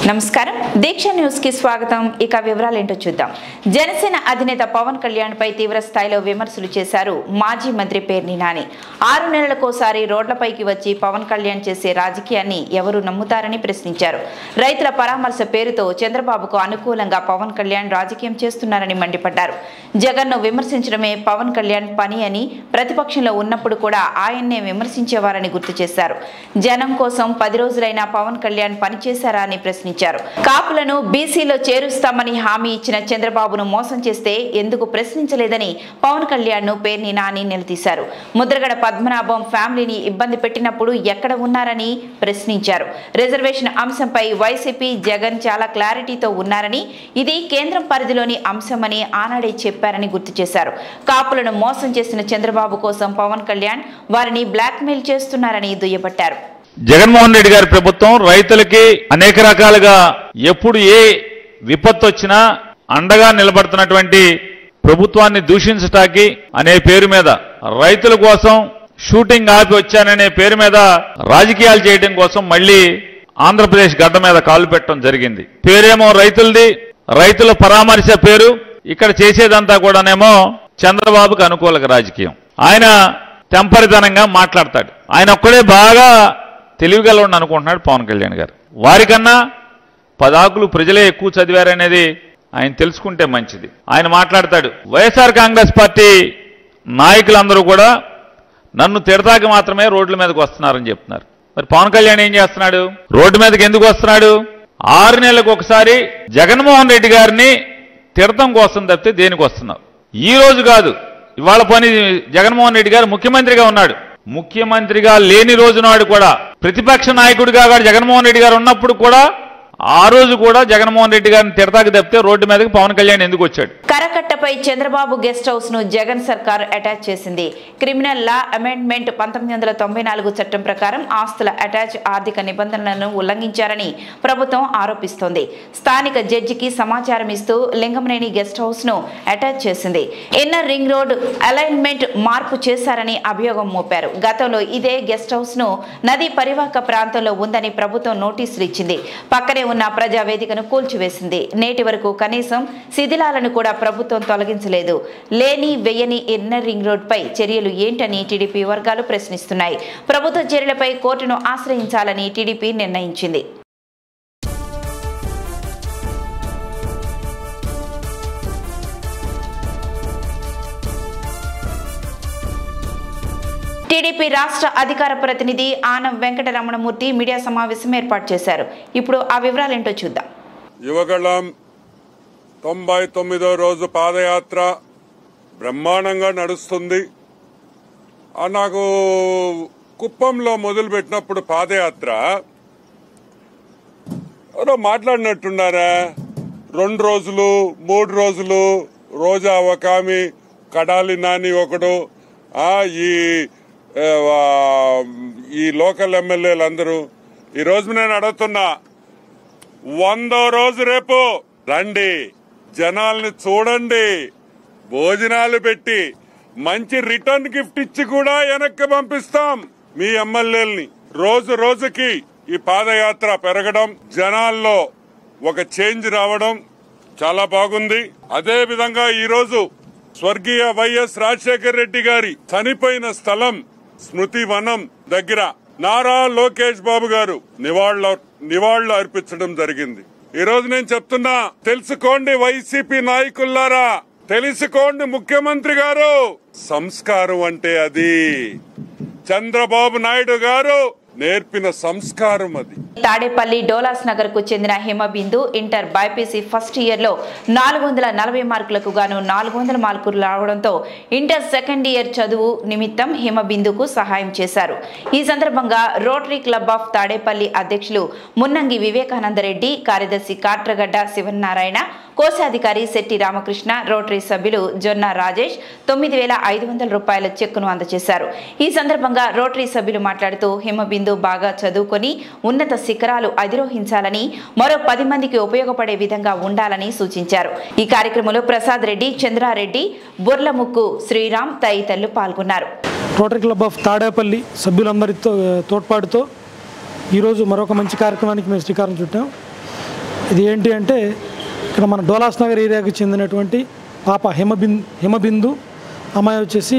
నమస్కారం దీక్ష న్యూస్ కి స్వాగతం। ఇక వివరాలు ఏంటో చూద్దాం। జనసేన అధినేత పవన్ కళ్యాణ్ పై తీవ్ర స్థాయిలో విమర్శలు చేశారు మాజీ మంత్రి పేర్ని నాని। 6 నెలలకోసారి రోడ్లపైకి వచ్చి పవన్ కళ్యాణ్ చేసే రాజకీయాన్ని ఎవరు నమ్ముతారని ప్రశ్నించారు। రైతుల పరామర్శ పేరుతో చంద్రబాబుకు అనుకూలంగా పవన్ కళ్యాణ్ రాజకీయం చేస్తున్నారని మండిపడ్డారు। జగన్ను విమర్శించడమే పవన్ కళ్యాణ్ పని అని ప్రతిపక్షంలో ఉన్నప్పుడు కూడా ఆయన్నే విమర్శించేవారని గుర్తు చేశారు। జనం కోసం 10 రోజులైనా పవన్ కళ్యాణ్ పనిచేశారా అని ప్రశ్నించారు। కాపులను బీసీలో చేరుస్తామని హామీ ఇచ్చిన చంద్రబాబును మోసం చేస్తే ఎందుకు ప్రశ్నించలేదని పవన్ కళ్యాణ్ ను పేర్ని నాని నిలదీశారు। ముద్రగడ పద్మనాభం ఫ్యామిలీని ఇబ్బంది పెట్టినప్పుడు ఎక్కడ ఉన్నారని ప్రశ్నించారు। రిజర్వేషన్ అంశంపై వైసీపీ జగన్ చాలా క్లారిటీతో ఉన్నారని ఇది కేంద్రం పరిధిలోని అంశమని ఆనాడే చెప్పారని గుర్తు చేశారు। కాపులను మోసం చేసిన చంద్రబాబు కోసం పవన్ కళ్యాణ్ వారిని బ్లాక్మెయిల్ చేస్తున్నారని దుయ్యబట్టారు। జగన్మోహన్ రెడ్డి గారి ప్రభుత్వం రైతులకి అనేక రకాలుగా ఎప్పుడు ఏ విపత్తు వచ్చినా అండగా నిలబడుతున్నటువంటి ప్రభుత్వాన్ని దూషించటానికి అనే పేరు మీద రైతుల కోసం షూటింగ్ ఆపి వచ్చాననే పేరు మీద రాజకీయాలు చేయడం కోసం మళ్లీ ఆంధ్రప్రదేశ్ గడ్డ మీద కాలు పెట్టడం జరిగింది। పేరేమో రైతులది, రైతుల పరామర్శ పేరు, ఇక్కడ చేసేదంతా కూడానేమో చంద్రబాబుకు అనుకూల రాజకీయం। ఆయన తెంపరితనంగా మాట్లాడతాడు। ఆయన ఒక్కడే బాగా తెలివిగలవాడిని అనుకుంటున్నాడు పవన్ కళ్యాణ్ గారు। వారికన్నా 10 ఆకులు ప్రజలే ఎక్కువ చదివారనేది ఆయన తెలుసుకుంటే మంచిది। ఆయన మాట్లాడతాడు, వైఎస్ఆర్ కాంగ్రెస్ పార్టీ నాయకులందరూ కూడా నన్ను తిడతాకి మాత్రమే రోడ్ల మీదకి వస్తున్నారని చెప్తున్నారు। మరి పవన్ కళ్యాణ్ ఏం చేస్తున్నాడు? రోడ్డు మీదకి ఎందుకు వస్తున్నాడు? 6 నెలలకు ఒకసారి జగన్మోహన్ రెడ్డి గారిని తిడతం కోసం తప్పితే దేనికి వస్తున్నారు? ఈ రోజు కాదు, ఇవాళ పని జగన్మోహన్ రెడ్డి గారు ముఖ్యమంత్రిగా ఉన్నాడు। ముఖ్యమంత్రిగా లేని రోజు నాడు కూడా ప్రతిపక్ష నాయకుడిగా జగన్మోహన్ రెడ్డి గారు ఉన్నప్పుడు కూడా ఆ రోజు కూడా జగన్మోహన్ రెడ్డి గారిని తిడతాకి తప్పితే రోడ్డు మీదకి పవన్ కళ్యాణ్ ఎందుకు వచ్చాడు? కరకట్టపై చంద్రబాబు గెస్ట్ హౌస్ ను జగన్ సర్కార్ అటాచ్ చేసింది। క్రిమినల్ లా అమెండ్మెంట్ 1994 చట్టం ప్రకారం ఆస్తుల అటాచ్ ఆర్థిక నిబంధనలను ఉల్లంఘించారని ప్రభుత్వం ఆరోపిస్తోంది। స్థానిక జడ్జికి సమాచారం ఇస్తూ లింగంనేని గెస్ట్ హౌస్ ను అటాచ్ చేసింది। ఇన్నర్ రింగ్ రోడ్ అలైన్మెంట్ మార్పు చేశారని అభియోగం మోపారు। గతంలో ఇదే గెస్ట్ హౌస్ ను నదీ పరివాహక ప్రాంతంలో ఉందని ప్రభుత్వం నోటీసులు ఇచ్చింది। పక్కనే ఉన్న ప్రజావేదికను కూల్చివేసింది। నేటి వరకు కనీసం శిథిలాలను కూడా ప్రభుత్వం తొలగించలేదు। లేని వెయ్యని ఇన్నర్ రింగ్ రోడ్ పై చర్యలు ఏంటని టీడీపీ వర్గాలు ప్రశ్నిస్తున్నాయి। ప్రభుత్వ చర్యలపై కోర్టును ఆశ్రయించాలని టీడీపీ నిర్ణయించింది। టీడీపీ రాష్ట్ర అధికార ప్రతినిధి ఆనం వెంకటరమణమూర్తి మీడియా సమావేశం ఏర్పాటు చేశారు। ఇప్పుడు ఆ వివరాలు ఏంటో చూద్దాం। యువగళం 99వ రోజు పాదయాత్ర బ్రహ్మాండంగా నడుస్తుంది। నాకు కుప్పంలో మొదలుపెట్టినప్పుడు పాదయాత్ర ఎవరో మాట్లాడినట్టున్నారా, 2 రోజులు 3 రోజులు, రోజా ఒక ఆమె, కడాలి నాని ఒకడు, ఈ లోకల్ ఎమ్మెల్యేలందరూ ఈ రోజు నేను అడుగుతున్నా, 100వ రోజు రేపు రండి, జనాల్ని చూడండి, భోజనాలు పెట్టి మంచి రిటర్న్ గిఫ్ట్ ఇచ్చి కూడా వెనక్కి పంపిస్తాం మీ ఎమ్మెల్యేలని। రోజు రోజుకి ఈ పాదయాత్ర పెరగడం, జనాల్లో ఒక చేంజ్ రావడం చాలా బాగుంది। అదే విధంగా ఈ రోజు స్వర్గీయ వైఎస్ రాజశేఖర రెడ్డి గారి చనిపోయిన స్థలం స్మృతి వనం దగ్గర నారా లోకేష్ బాబు గారు నివాళులు అర్పించడం జరిగింది। ఈ రోజు నేను చెప్తున్నా, తెలుసుకోండి వైసీపీ నాయకులారా, తెలుసుకోండి ముఖ్యమంత్రి గారు, సంస్కారం అంటే అది చంద్రబాబు నాయుడు గారు నేర్పిన సంస్కారం అది। తాడేపల్లి డోలాస్ నగర్ కు చెందిన Himabindu inter BiPC first year లో 440 మార్కులకు గాను 400 మార్కులు రావడంతో ఇంటర్ సెకండ్ ఇయర్ చదువు నిమిత్తం హిమబిందుకు సహాయం చేశారు। ఈ సందర్భంగా రోటరీ క్లబ్ ఆఫ్ తాడేపల్లి అధ్యక్షులు మున్నంగి వివేకానందరెడ్డి, కార్యదర్శి కాట్రగడ్డ శివనారాయణ, కోశాధికారి శెట్టి రామకృష్ణ, రోటరీ సభ్యులు జొన్న రాజేష్ 9500 రూపాయల చెక్కును అందజేశారు। ఈ సందర్భంగా రోటరీ సభ్యులు మాట్లాడుతూ హిమబిందు బాగా చదువుకొని ఉన్నత శిఖరాలు అధిరోహించాలని, మరో 10 మందికి ఉపయోగపడే విధంగా ఉండాలని సూచించారు। ఈ కార్యక్రమంలో ప్రసాద్ రెడ్డి, చంద్రారెడ్డి, బుర్లముక్కు శ్రీరామ్ తదితరులు పాల్గొన్నారు। రోటరీ క్లబ్ ఆఫ్ తాడేపల్లి సభ్యులందరితో తోడ్పాటుతో ఈరోజు మరొక మంచి కార్యక్రమానికి మేము శ్రీకారం చుట్టాం। ఇది ఏంటి అంటే ఇక్కడ మన డోలాస్ నగర్ ఏరియాకి చెందినటువంటి పాప హిమబిందు అమ్మాయి వచ్చేసి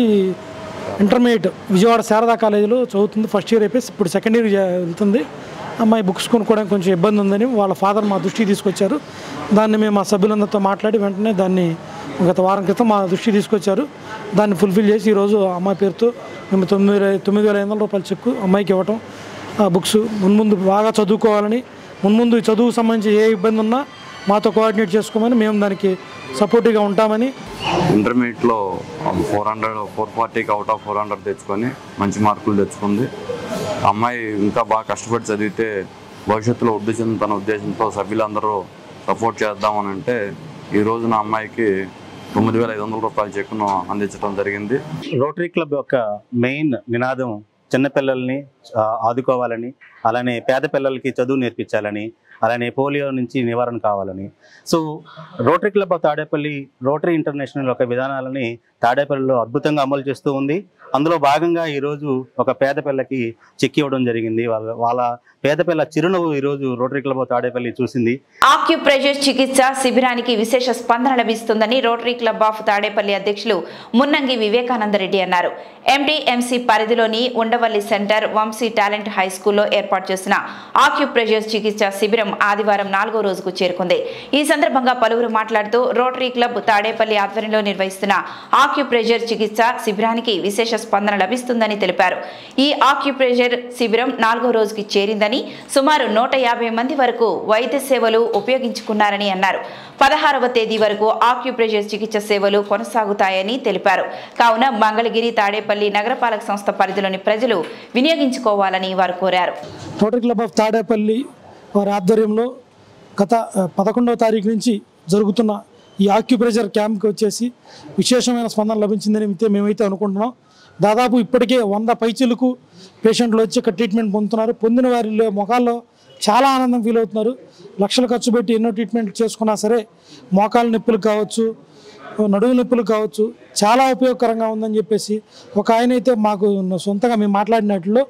ఇంటర్మీడియట్ విజయవాడ శారదా కాలేజీలో చదువుతుంది. ఫస్ట్ ఇయర్ అయిపోయి ఇప్పుడు సెకండ్ ఇయర్ వెళ్తుంది. అమ్మాయి బుక్స్ కొనుక్కోవడానికి కొంచెం ఇబ్బంది ఉందని వాళ్ళ ఫాదర్ మా దృష్టికి తీసుకొచ్చారు. దాన్ని మేము మా సభ్యులందరితో మాట్లాడి వెంటనే దాన్ని గత వారం క్రితం మా దృష్టికి తీసుకొచ్చారు. దాన్ని ఫుల్ఫిల్ చేసి ఈరోజు అమ్మాయి పేరుతో మేము 9,500 రూపాయల చెక్కు అమ్మాయికి ఇవ్వటం, ఆ బుక్స్ మున్ముందు బాగా చదువుకోవాలని, మున్ముందు చదువుకు సంబంధించి ఏ ఇబ్బంది ఉన్నా మాతో కోఆర్డినేట్ చేసుకోమని, మేము దానికి సపోర్టివ్గా ఉంటామని. ఇంటర్మీడియట్లో 440కి అవుట్ ఆఫ్ 400 తెచ్చుకొని మంచి మార్కులు తెచ్చుకుంది. అమ్మాయి ఇంకా బాగా కష్టపడి చదివితే భవిష్యత్తులో వృద్ధి చెందుతున్న ఉద్దేశంతో సభ్యులందరూ సపోర్ట్ చేద్దామని అంటే ఈ రోజున అమ్మాయికి 9,500 రూపాయల చెక్కును అందించడం జరిగింది. రోటరీ క్లబ్ యొక్క మెయిన్ నినాదం చిన్నపిల్లల్ని ఆదుకోవాలని, అలానే పేద పిల్లలకి చదువు నేర్పించాలని, అలానే పోలియో నుంచి నివారణ కావాలని. So rotary club of Tadepalli rotary international యొక్క విధానాలని తాడేపల్లిలో అద్భుతంగా అమలు చేస్తూ ఉంది. అందులో భాగంగా ఈరోజు ఒక పేద పిల్లకి చెక్ ఇవ్వడం జరిగింది. వాళ్ళ పేద పిల్ల చిరునవ్వు ఈరోజు రోటరీ క్లబ్ ఆఫ్ తాడేపల్లి చూసింది. ఆక్యుప్రెషర్ చికిత్స శిబిరానికి విశేష స్పందన లభిస్తుందని రోటరీ క్లబ్ ఆఫ్ తాడేపల్లి అధ్యక్షులు మున్నంగి వివేకానందరెడ్డి అన్నారు. ఎండిఎంసి పరిధిలోని Undavalli centre Vamsi talent high స్కూల్లో ఏర్పాటు చేసిన ఆక్యుప్రెషర్ చికిత్స శిబిరం ఆదివారం 4వ రోజుకు చేరుకుంది. ఈ సందర్భంగా పలువురు మాట్లాడుతూ రోటరీ క్లబ్ తాడేపల్లి ఆధ్వర్యంలో నిర్వహిస్తున్న ఆక్యుప్రెషర్ చికిత్స శిబిరానికి విశేష స్పందన లభిస్తుందని తెలిపారు. ఈ ఆక్యుప్రెషర్ శిబిరం 4వ రోజుకి చేరిందని, సుమారు 150 మంది వరకు వైద్య సేవలు ఉపయోగించుకున్నారని అన్నారు. 16వ తేదీ వరకు ఆక్యుప్రెషర్ చికిత్స సేవలు కొనసాగుతాయని తెలిపారు. కావున మంగళగిరి, తాడేపల్లి నగరపాలక సంస్థ పరిధిలోని ప్రజలు వినియోగించుకోవాలని వారు కోరారు. రోటరీ క్లబ్ ఆఫ్ తాడేపల్లి వారి ఆధ్వర్యంలో గత 11వ తారీఖు నుంచి జరుగుతున్న ఈ ఆక్యుప్రెషర్ క్యాంప్కి వచ్చేసి విశేషమైన స్పందన లభించిందని మేమైతే అనుకుంటున్నాం. దాదాపు ఇప్పటికే 100 పైచీలకు పేషెంట్లు వచ్చి ఇక్కడ ట్రీట్మెంట్ పొందుతున్నారు. పొందిన వారి మొఖాల్లో చాలా ఆనందం ఫీల్ అవుతున్నారు. లక్షలు ఖర్చు పెట్టి ఎన్నో ట్రీట్మెంట్ చేసుకున్నా సరే మోకాళ్ళ నొప్పులు కావచ్చు, నడుము నొప్పులు కావచ్చు, చాలా ఉపయోగకరంగా ఉందని చెప్పేసి ఒక ఆయన అయితే మాకు సొంతంగా మేము మాట్లాడినట్లో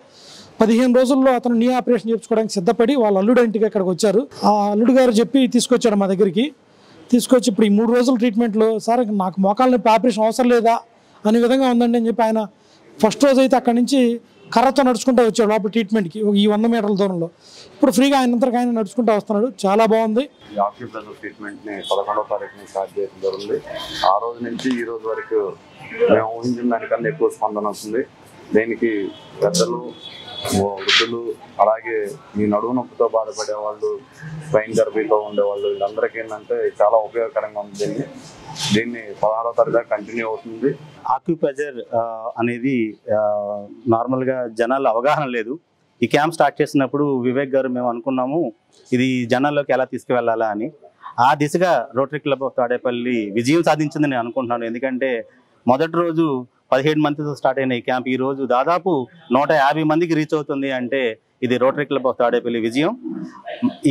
15 రోజుల్లో అతను నీ ఆపరేషన్ చేయించుకోవడానికి సిద్ధపడి వాళ్ళ అల్లుడు ఇంటికి ఇక్కడికి వచ్చారు. ఆ అల్లుడు గారు చెప్పి తీసుకొచ్చాడు మా దగ్గరికి. తీసుకొచ్చి ఇప్పుడు ఈ 3 రోజుల ట్రీట్మెంట్లో సార్ నాకు మోకాళ్ళ నొప్పి ఆపరేషన్ అవసరం లేదా అనే విధంగా ఉందండి అని చెప్పి ఆయన ఫస్ట్ రోజు అయితే అక్కడి నుంచి కర్రతో నడుచుకుంటూ వచ్చాడు లోపల ట్రీట్మెంట్కి ఈ 100 మీటర్ల దూరంలో. ఇప్పుడు ఫ్రీగా ఆయనంతరకు ఆయన నడుచుకుంటూ వస్తున్నాడు. చాలా బాగుంది. ఈ ఆక్యుప్రెషర్ ట్రీట్మెంట్ని 11వ తారీఖుని స్టార్ట్ చేయడం జరిగింది. ఆ రోజు నుంచి ఈ రోజు వరకు మేము ఊహించిన దానికన్నా ఎక్కువ స్పందన వస్తుంది. దీనికి పెద్దలు, వృద్ధులు, అలాగే ఈ నడువు నొప్పితో బాధపడే వాళ్ళు, స్పైన్ థెరపీతో ఉండేవాళ్ళు, వీళ్ళందరికీ ఏంటంటే చాలా ఉపయోగకరంగా ఉంది. దీన్ని 16వ తారీఖు కంటిన్యూ అవుతుంది. ఆక్యుప్రెషర్ అనేది నార్మల్గా జనాల్లో అవగాహన లేదు. ఈ క్యాంప్ స్టార్ట్ చేసినప్పుడు వివేక్ గారు మేము అనుకున్నాము ఇది జనాల్లోకి ఎలా తీసుకువెళ్ళాలా అని. ఆ దిశగా రోటరీ క్లబ్ ఆఫ్ తాడేపల్లి విజయం సాధించిందని నేను అనుకుంటున్నాను. ఎందుకంటే మొదటి రోజు 17 మందితో స్టార్ట్ అయిన ఈ క్యాంప్ ఈ రోజు దాదాపు 150 మందికి రీచ్ అవుతుంది అంటే ఇది రోటరీ క్లబ్ ఆఫ్ తాడేపల్లి విజయం.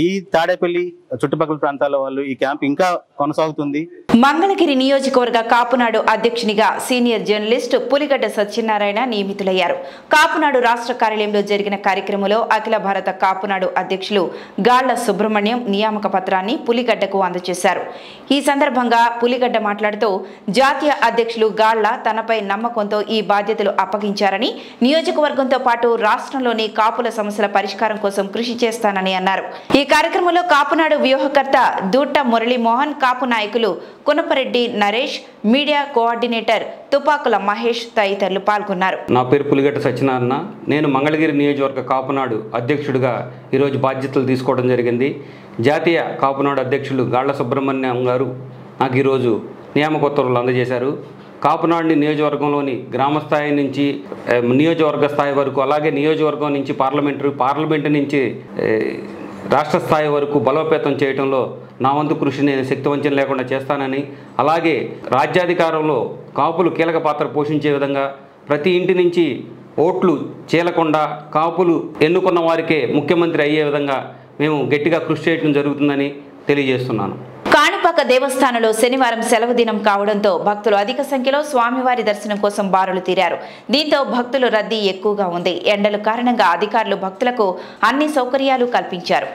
ఈ తాడేపల్లి చుట్టుపక్కల ప్రాంతాల వాళ్ళు ఈ క్యాంప్ ఇంకా కొనసాగుతుంది. మంగళగిరి నియోజకవర్గ కాపునాడు అధ్యక్షునిగా సీనియర్ జర్నలిస్ట్ పులిగడ్డ సత్యనారాయణ నియమితులయ్యారు. కాపునాడు రాష్ట్ర కార్యాలయంలో జరిగిన కార్యక్రమంలో అఖిల భారత కాపునాడు అధ్యక్షులు గాళ్ల సుబ్రహ్మణ్యం నియామక పత్రాన్ని పులిగడ్డకు అందజేశారు. ఈ సందర్భంగా పులిగడ్డ మాట్లాడుతూ జాతీయ అధ్యక్షులు గాళ్ల తనపై నమ్మకంతో ఈ బాధ్యతలు అప్పగించారని, నియోజకవర్గంతో పాటు రాష్ట్రంలోని కాపుల సమస్యల పరిష్కారం కోసం కృషి చేస్తానని అన్నారు. ఈ కార్యక్రమంలో కాపునాడు వ్యూహకర్త దూట్ట మురళీమోహన్, కాపు నాయకులు కునపరెడ్డి నరేష్, మీడియా కోఆర్డినేటర్ తుపాకుల మహేష్ తదితరులు పాల్గొన్నారు. నా పేరు పులిగడ్డ సత్యనారాయణ. నేను మంగళగిరి నియోజకవర్గ కాపునాడు అధ్యక్షుడిగా ఈరోజు బాధ్యతలు తీసుకోవడం జరిగింది. జాతీయ కాపునాడు అధ్యక్షులు గాళ్ల సుబ్రహ్మణ్యం గారు నాకు ఈరోజు నియామకోత్తర్వులు అందజేశారు. కాపునాడుని నియోజకవర్గంలోని గ్రామ స్థాయి నుంచి నియోజకవర్గ స్థాయి వరకు, అలాగే నియోజకవర్గం నుంచి పార్లమెంటు నుంచి రాష్ట్ర స్థాయి వరకు బలోపేతం చేయడంలో నా వంతు కృషి నేను శక్తివంచన లేకుండా చేస్తానని, అలాగే రాజ్యాధికారంలో కాపులు కీలక పాత్ర పోషించే విధంగా ప్రతి ఇంటి నుంచి ఓట్లు చీలకుండా కాపులు ఎన్నుకున్న వారికే ముఖ్యమంత్రి అయ్యే విధంగా మేము గట్టిగా కృషి చేయడం జరుగుతుందని తెలియజేస్తున్నాను. కాణిపాక దేవస్థానంలో శనివారం సెలవు దినం కావడంతో భక్తులు అధిక సంఖ్యలో స్వామివారి దర్శనం కోసం బారులు తీరారు. దీంతో భక్తుల రద్దీ ఎక్కువగా ఉంది. ఎండల కారణంగా అధికారులు భక్తులకు అన్ని సౌకర్యాలు కల్పించారు.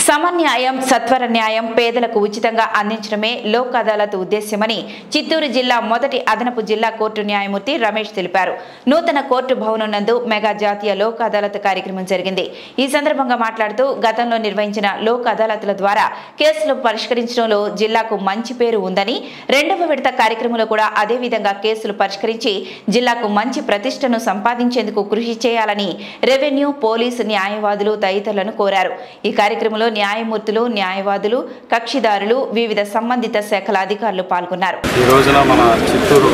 సమన్యాయం సత్వర న్యాయం పేదలకు ఉచితంగా అందించడమే లోక్ అదాలత్ ఉద్దేశ్యమని చిత్తూరు జిల్లా మొదటి అదనపు జిల్లా కోర్టు న్యాయమూర్తి రమేష్ తెలిపారు. నూతన కోర్టు భవనం నందు మెగా జాతీయ లోక్ అదాలత్ కార్యక్రమం జరిగింది. ఈ సందర్భంగా మాట్లాడుతూ గతంలో నిర్వహించిన లోక్ అదాలత్ల ద్వారా కేసులు పరిష్కరించడంలో జిల్లాకు మంచి పేరు ఉందని, రెండవ విడత కార్యక్రమంలో కూడా అదే విధంగా కేసులు పరిష్కరించి జిల్లాకు మంచి ప్రతిష్టను సంపాదించేందుకు కృషి చేయాలని రెవెన్యూ, పోలీసు, న్యాయవాదులు తదితరులను కోరారు. ఈ కార్యక్రమంలో న్యాయమూర్తులు, న్యాయవాదులు, కక్షిదారులు, వివిధ సంబంధిత శాఖల అధికారులు పాల్గొన్నారు. ఈ రోజున మన చిత్తూరు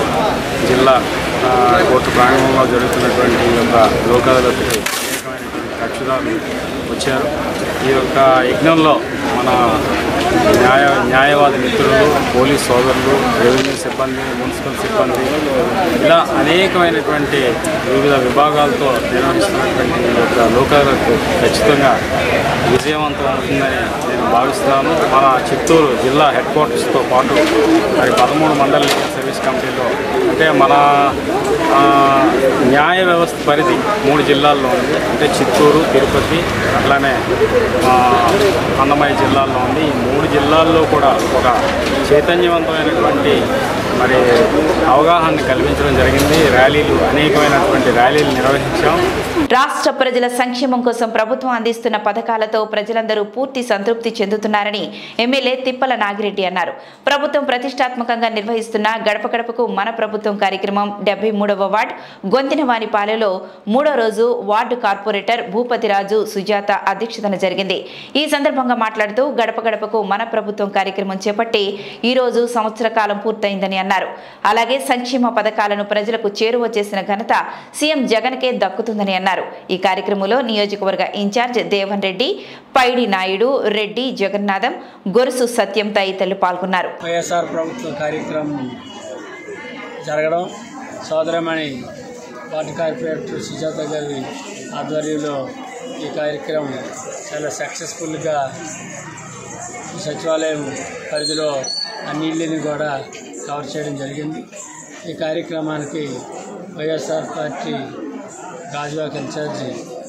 జిల్లా కోర్టు ప్రాంగణంలో జరుగుతున్నటువంటి ఈ యొక్క లోక్ అదాలత్కి అనేకమైనటువంటి కక్షిదారులు వచ్చారు. ఈ యొక్క యజ్ఞంలో మన న్యాయవాది మిత్రులు, పోలీస్ సోదరులు, రెవెన్యూ సిబ్బంది, మున్సిపల్ సిబ్బంది, ఇలా అనేకమైనటువంటి వివిధ విభాగాలతో నిర్వహిస్తున్నటువంటి ఈ యొక్క లోక్ అదాలత్ ఖచ్చితంగా విజయవంతం అవుతుందని నేను భావిస్తున్నాను. మన చిత్తూరు జిల్లా హెడ్ క్వార్టర్స్తో పాటు మరి 13 మండల లీగల్ సర్వీస్ కమిటీలో అంటే మన న్యాయ వ్యవస్థ పరిధి 3 జిల్లాల్లో ఉంది. అంటే చిత్తూరు, తిరుపతి, అట్లానే అన్నమయ్య జిల్లాల్లో ఉంది. ఈ 3 జిల్లాల్లో కూడా ఒక చైతన్యవంతమైనటువంటి మరి అవగాహన కల్పించడం జరిగింది. ర్యాలీలు, అనేకమైనటువంటి ర్యాలీలు నిర్వహించాం. రాష్ట్ర ప్రజల సంక్షేమం కోసం ప్రభుత్వం అందిస్తున్న పథకాలతో ప్రజలందరూ పూర్తి సంతృప్తి చెందుతున్నారని ఎమ్మెల్యే తిప్పల నాగిరెడ్డి అన్నారు. ప్రభుత్వం ప్రతిష్టాత్మకంగా నిర్వహిస్తున్న గడప గడపకు మన ప్రభుత్వం కార్యక్రమం 73వ వార్డు గొంతినవానిపాలెంలో 3వ రోజు వార్డు కార్పొరేటర్ భూపతిరాజు సుజాత అధ్యక్షతన జరిగింది. ఈ సందర్భంగా మాట్లాడుతూ గడప గడపకు మన ప్రభుత్వం కార్యక్రమం చేపట్టి ఈ రోజు సంవత్సర కాలం పూర్తయిందని అన్నారు. అలాగే సంక్షేమ పథకాలను ప్రజలకు చేరువ చేసిన ఘనత సీఎం జగన్కే దక్కుతుందని అన్నారు. ఈ కార్యక్రమంలో నియోజకవర్గ ఇన్ఛార్జ్ దేవన్ రెడ్డి, పైడి నాయుడు, రెడ్డి జగన్నాథం, గొరుసు సత్యం తదితరులు పాల్గొన్నారు. వైఎస్ఆర్ ప్రభుత్వ కార్యక్రమం జరగడం, సోదరమణి వార్డు కార్పొరేటర్ సుజాత గారి ఆధ్వర్యంలో ఈ కార్యక్రమం చాలా సక్సెస్ఫుల్గా సచివాలయం పరిధిలో అన్ని ఇళ్ళని కూడా కవర్ చేయడం జరిగింది. ఈ కార్యక్రమానికి వైఎస్ఆర్ పార్టీ గాజువాక ఇన్ఛార్జి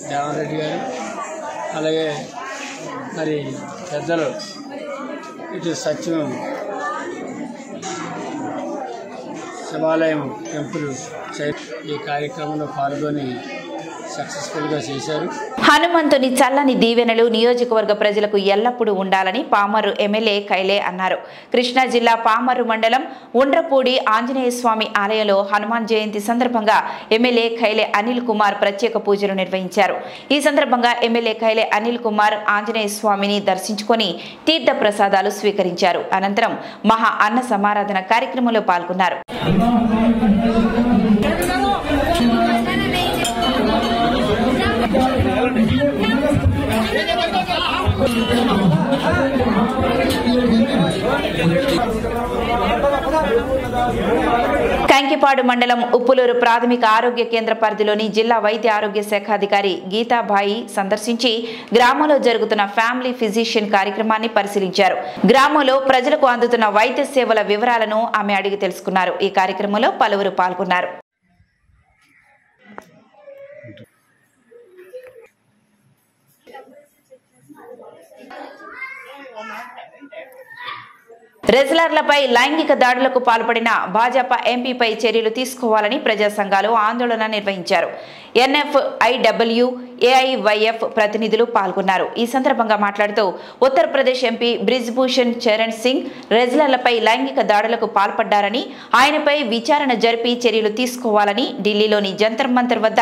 దేవన్ రెడ్డి గారు, అలాగే మరి పెద్దలు ఇటు సత్యం శివాలయం టెంపుల్ ఈ కార్యక్రమంలో పాల్గొని సక్సెస్ఫుల్గా చేశారు. హనుమంతుని చల్లని దీవెనలు నియోజకవర్గ ప్రజలకు ఎల్లప్పుడూ ఉండాలని పామర్రు ఎమ్మెల్యే కైలే అన్నారు. కృష్ణా జిల్లా పామర్రు మండలం ఉండ్రపూడి ఆంజనేయ స్వామి ఆలయంలో హనుమాన్ జయంతి సందర్భంగా ఎమ్మెల్యే కైలే అనిల్ కుమార్ ప్రత్యేక పూజలు నిర్వహించారు. ఈ సందర్భంగా ఎమ్మెల్యే కైలే అనిల్ కుమార్ ఆంజనేయ స్వామిని దర్శించుకొని తీర్థ ప్రసాదాలు స్వీకరించారు. అనంతరం మహా అన్న సమారాధన కార్యక్రమంలో పాల్గొన్నారు. కంకిపాడు మండలం ఉప్పులూరు ప్రాథమిక ఆరోగ్య కేంద్ర పరిధిలోని జిల్లా వైద్య ఆరోగ్య శాఖ అధికారి గీతాబాయి సందర్శించి గ్రామంలో జరుగుతున్న ఫ్యామిలీ ఫిజిషియన్ కార్యక్రమాన్ని పరిశీలించారు. గ్రామంలో ప్రజలకు అందుతున్న వైద్య సేవల వివరాలను ఆమె అడిగి తెలుసుకున్నారు. ఈ కార్యక్రమంలో పలువురు పాల్గొన్నారు. రెజ్లర్లపై లైంగిక దాడులకు పాల్పడిన భాజపా ఎంపీపై చర్యలు తీసుకోవాలని ప్రజా సంఘాలు ఆందోళన నిర్వహించారు. NFIW ఏఐవైఎఫ్ ప్రతినిధులు పాల్గొన్నారు. ఈ సందర్భంగా మాట్లాడుతూ ఉత్తరప్రదేశ్ ఎంపీ బ్రిజ్భూషణ్ చరణ్ సింగ్ రెజ్లర్లపై లైంగిక దాడులకు పాల్పడ్డారని, ఆయనపై విచారణ జరిపి చర్యలు తీసుకోవాలని ఢిల్లీలోని జంతర్ మంతర్ వద్ద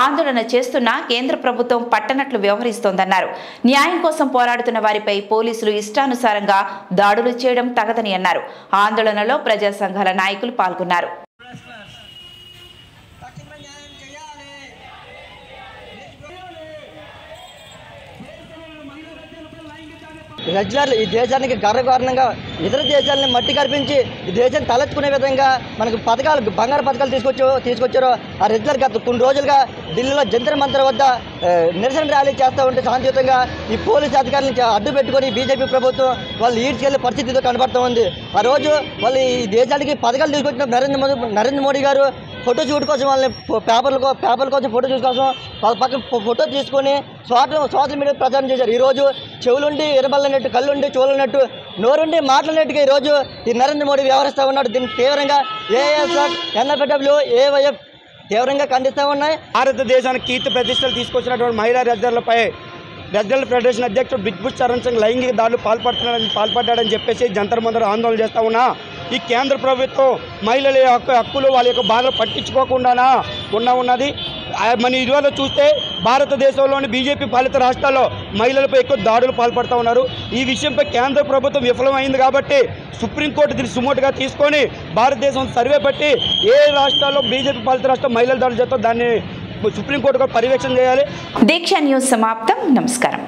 ఆందోళన చేస్తున్న కేంద్ర ప్రభుత్వం పట్టనట్లు వ్యవహరిస్తోందన్నారు. న్యాయం కోసం పోరాడుతున్న వారిపై పోలీసులు ఇష్టానుసారంగా దాడులు చేయడం తగదని అన్నారు. ఆందోళనలో ప్రజా సంఘాల నాయకులు పాల్గొన్నారు. రెజ్లర్లు ఈ దేశానికి గర్వకారణంగా ఇతర దేశాలని మట్టి కల్పించి ఈ దేశాన్ని తలెత్తుకునే విధంగా మనకు పథకాలు బంగారు పథకాలు తీసుకొచ్చారు. ఆ రెజ్లర్ గత కొన్ని రోజులుగా ఢిల్లీలో జంతర్ మంతర్ వద్ద నిరసన ర్యాలీ చేస్తూ ఉంటే శాంతియుతంగా ఈ పోలీసు అధికారులను అడ్డు పెట్టుకొని బీజేపీ ప్రభుత్వం వాళ్ళు ఈడ్చుకెళ్లే పరిస్థితితో కనబడుతూ ఉంది. ఆ రోజు వాళ్ళు ఈ దేశానికి పథకాలు తీసుకొచ్చిన నరేంద్ర మోడీ గారు ఫోటో షూట్ కోసం వాళ్ళని పేపర్ల కోసం ఫోటో షూట్ కోసం వాళ్ళ పక్కన ఫోటో తీసుకొని సోషల్ మీడియా ప్రచారం చేశారు. ఈరోజు చెవులుండి ఎరబల్లనట్టు, కళ్ళుండి చూడనట్టు, నోరుండి మాట్లాడినట్టుగా ఈరోజు ఈ నరేంద్ర మోడీ వ్యవహరిస్తూ ఉన్నాడు. దీన్ని తీవ్రంగా ఏఎస్ఎఫ్, ఎన్ఎఫ్డబ్ల్యూ, ఏవైఎఫ్ తీవ్రంగా ఖండిస్తూ ఉన్నాయి. భారతదేశానికి కీర్తి ప్రతిష్టలు తీసుకొచ్చినటువంటి మహిళా రెజ్లర్లపై రెజ్లర్ ఫెడరేషన్ అధ్యక్షుడు బ్రిజ్భూషణ్ చరణ్ సింగ్ లైంగిక దాడులు పాల్పడ్డాడని చెప్పేసి జంతర్ మంతర్ ఆందోళన చేస్తూ ఉన్నా ఈ కేంద్ర ప్రభుత్వం మహిళల హక్కులు వాళ్ళ యొక్క బాధలు పట్టించుకోకుండానా ఉన్నది. మన ఇటీవల చూస్తే భారతదేశంలోని బీజేపీ పాలిత రాష్ట్రాల్లో మహిళలపై ఎక్కువ దాడులు పాల్పడుతూ ఉన్నారు. ఈ విషయంపై కేంద్ర ప్రభుత్వం విఫలమైంది కాబట్టి సుప్రీంకోర్టు దీన్ని సుమోటుగా తీసుకొని భారతదేశం సర్వే పట్టి ఏ రాష్ట్రాల్లో బీజేపీ పాలిత రాష్ట్రం మహిళల దాడులు చేస్తారో దాన్ని సుప్రీంకోర్టు పర్యవేక్షణ చేయాలి. దీక్ష న్యూస్ సమాప్తం. నమస్కారం.